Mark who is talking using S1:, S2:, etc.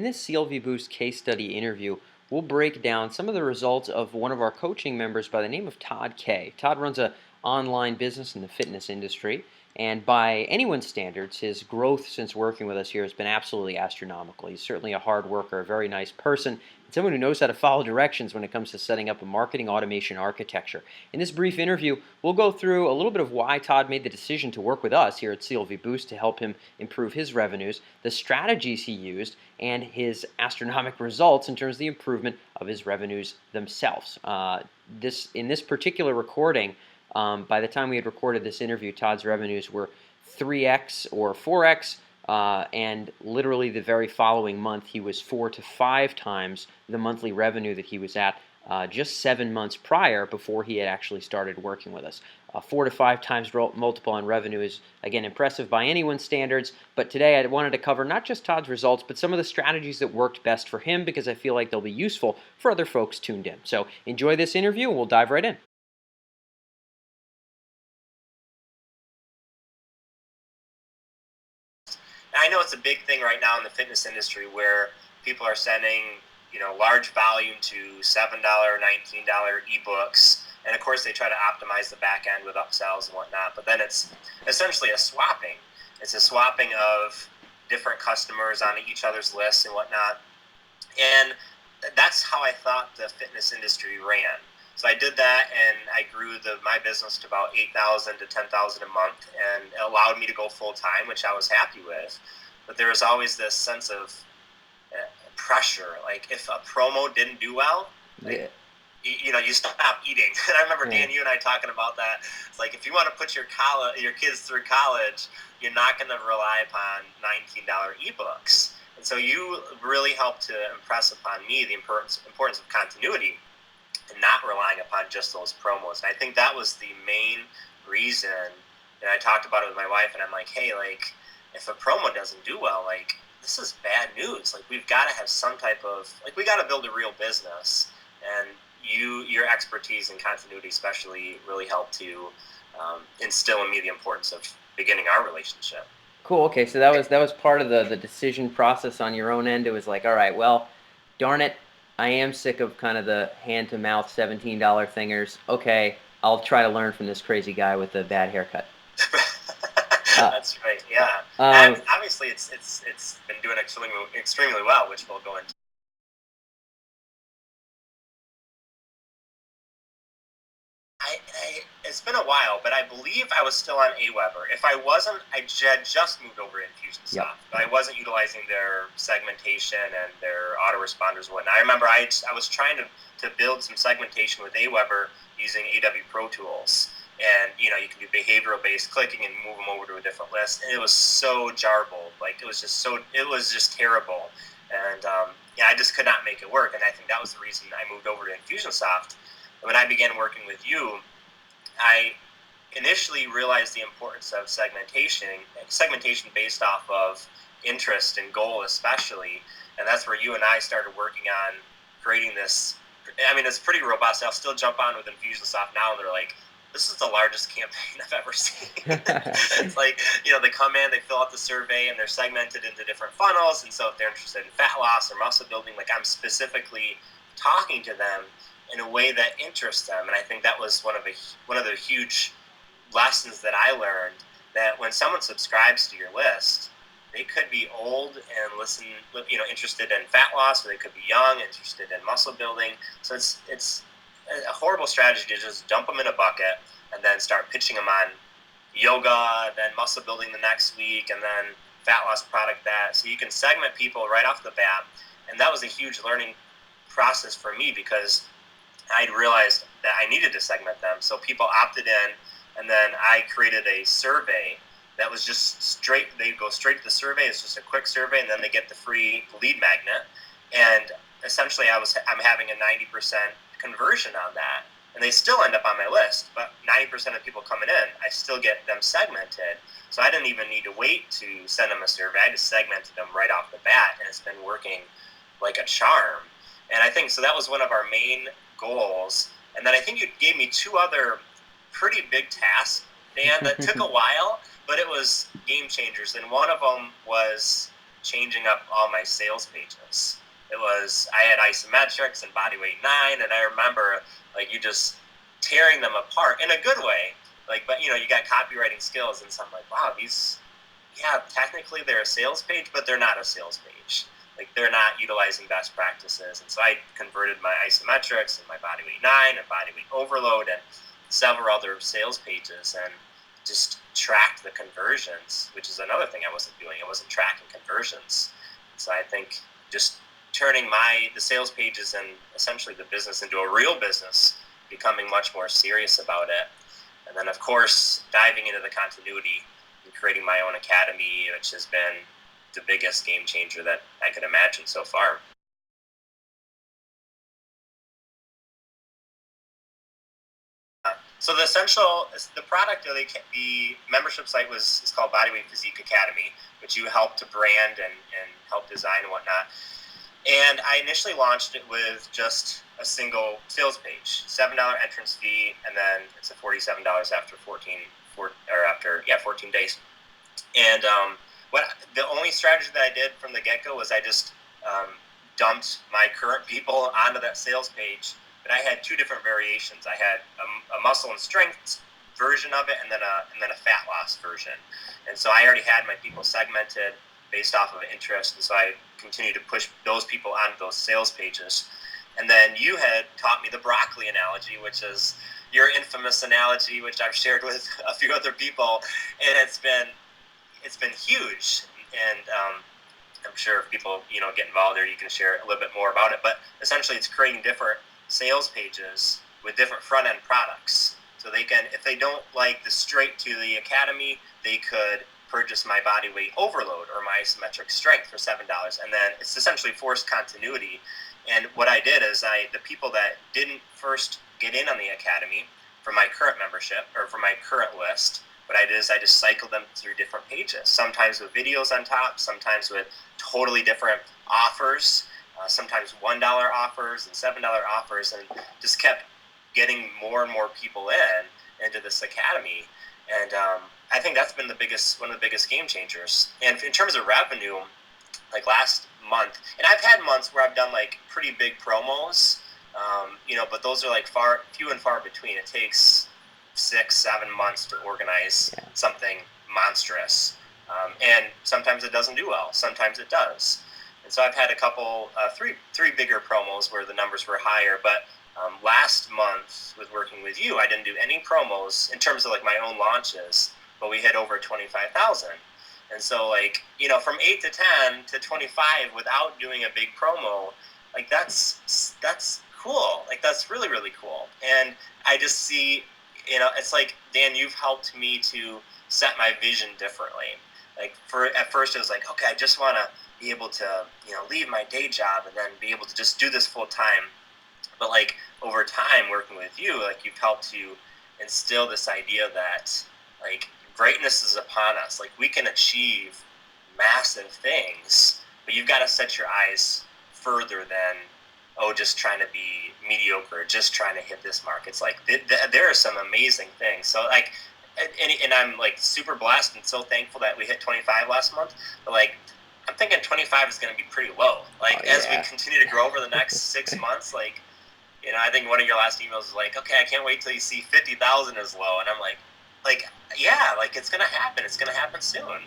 S1: In this CLVboost case study interview, we'll break down some of the results of one of our coaching members by the name of Todd K. Todd runs an online business in the fitness industry, and by anyone's standards, his growth since working with us here has been absolutely astronomical. He's certainly a hard worker, a very nice person, and someone who knows how to follow directions when it comes to setting up a marketing automation architecture. In this brief interview, we'll go through a little bit of why Todd made the decision to work with us here at CLVboost to help him improve his revenues, the strategies he used, and his astronomical results in terms of the improvement of his revenues themselves. In this particular recording, by the time we had recorded this interview, Todd's revenues were 3x or 4x, and literally the very following month, he was 4 to 5 times the monthly revenue that he was at just 7 months prior before he had actually started working with us. 4 to 5 times multiple on revenue is, again, impressive by anyone's standards, but today I wanted to cover not just Todd's results, but some of the strategies that worked best for him because I feel like they'll be useful for other folks tuned in. So enjoy this interview and we'll dive right in.
S2: I know it's a big thing right now in the fitness industry where people are sending, large volume to $7, $19 ebooks. And of course they try to optimize the back end with upsells and whatnot, but then it's essentially a swapping. It's a swapping of different customers on each other's lists and whatnot. And that's how I thought the fitness industry ran. So I did that, and I grew my business to about $8,000 to $10,000 a month, and it allowed me to go full time, which I was happy with. But there was always this sense of pressure. Like if a promo didn't do well, you stop eating. And I remember Dan, you and I talking about that. It's like if you want to put your kids through college, you're not going to rely upon $19 ebooks. And so you really helped to impress upon me the importance of continuity and not relying upon just those promos. And I think that was the main reason. And I talked about it with my wife, and I'm like, hey, if a promo doesn't do well, this is bad news. We've got to have some type of, we got to build a real business. And your expertise and continuity especially really helped to instill in me the importance of beginning our relationship.
S1: Cool. Okay, so that was part of the decision process on your own end. It was like, all right, well, darn it, I am sick of kind of the hand-to-mouth $17 thingers. Okay, I'll try to learn from this crazy guy with the bad haircut.
S2: That's right, yeah. And obviously, it's been doing extremely well, which we'll go into. It's been a while, but I believe I was still on Aweber. If I wasn't, I had just moved over to Infusionsoft. Yep. But I wasn't utilizing their segmentation and their autoresponders and whatnot. I remember I was trying to build some segmentation with Aweber using AW Pro Tools. And, you can do behavioral-based clicking and move them over to a different list. And it was so jarbled. It was just terrible. And, I just could not make it work. And I think that was the reason I moved over to Infusionsoft. When I began working with you, I initially realized the importance of segmentation based off of interest and goal especially, and that's where you and I started working on creating this. I mean, it's pretty robust. I'll still jump on with Infusionsoft now, and they're like, this is the largest campaign I've ever seen. It's they come in, they fill out the survey, and they're segmented into different funnels, and so if they're interested in fat loss or muscle building, I'm specifically talking to them in a way that interests them. And I think that was one of the huge lessons that I learned, that when someone subscribes to your list, they could be old and interested in fat loss, or they could be young, interested in muscle building. So it's a horrible strategy to just dump them in a bucket and then start pitching them on yoga, then muscle building the next week, and then fat loss product that. So you can segment people right off the bat. And that was a huge learning process for me, because I realized that I needed to segment them. So people opted in, and then I created a survey that was just straight. They go straight to the survey. It's just a quick survey, and then they get the free lead magnet. And essentially, I'm having a 90% conversion on that, and they still end up on my list. But 90% of people coming in, I still get them segmented. So I didn't even need to wait to send them a survey. I just segmented them right off the bat, and it's been working like a charm. And I think so. That was one of our main goals. And then I think you gave me 2 other pretty big tasks, Dan, that took a while, but it was game changers. And one of them was changing up all my sales pages. I had isometrics and body weight 9, and I remember like you just tearing them apart in a good way. Like, but you got copywriting skills, and so I'm like, wow, technically they're a sales page, but they're not a sales page. Like, they're not utilizing best practices. And so I converted my isometrics and my body weight 9 and body weight overload and several other sales pages, and just tracked the conversions, which is another thing I wasn't doing. I wasn't tracking conversions. So I think just turning the sales pages and essentially the business into a real business, becoming much more serious about it. And then, of course, diving into the continuity and creating my own academy, which has been the biggest game changer that I could imagine so far. So the product of the membership site is called Bodyweight Physique Academy, which you help to brand and help design and whatnot. And I initially launched it with just a single sales page, $7 entrance fee, and then it's a $47 after 14 days. And the only strategy that I did from the get-go was I just dumped my current people onto that sales page. But I had two different variations. I had a muscle and strength version of it, and then a fat loss version. And so I already had my people segmented based off of interest, and so I continued to push those people onto those sales pages. And then you had taught me the broccoli analogy, which is your infamous analogy, which I've shared with a few other people, and it's been huge. And I'm sure if people get involved there, you can share a little bit more about it. But essentially, it's creating different sales pages with different front end products. So they can, if they don't like the straight to the academy, they could purchase my body weight overload or my isometric strength for $7. And then it's essentially forced continuity. And what I did is the people that didn't first get in on the academy for my current membership or for my current list, what I did is I just cycled them through different pages, sometimes with videos on top, sometimes with totally different offers, sometimes $1 offers and $7 offers, and just kept getting more and more people into this academy. And I think that's been one of the biggest game changers. And in terms of revenue, like last month, and I've had months where I've done like pretty big promos, but those are like few and far between. It takes 6-7 months to organize something monstrous, and sometimes it doesn't do well, sometimes it does. And so I've had a couple, three bigger promos where the numbers were higher. But last month, with working with you, I didn't do any promos in terms of like my own launches, but we hit over 25,000. And so from 8 to 10 to 25 without doing a big promo, like that's cool. Like that's really, really cool. And I just see, it's like, Dan, you've helped me to set my vision differently. Like at first it was like, okay, I just want to be able to, leave my day job and then be able to just do this full time. But like over time working with you, like you've helped to instill this idea that like greatness is upon us. Like we can achieve massive things, but you've got to set your eyes further than, just trying to be mediocre, just trying to hit this mark. It's like there are some amazing things. So like, and I'm like super blessed and so thankful that we hit 25 last month. But like, I'm thinking 25 is going to be pretty low. Like as we continue to grow over the next 6 months, like, I think one of your last emails was like, okay, I can't wait till you see 50,000 is low. And I'm like, yeah, like it's going to happen. It's going to happen soon.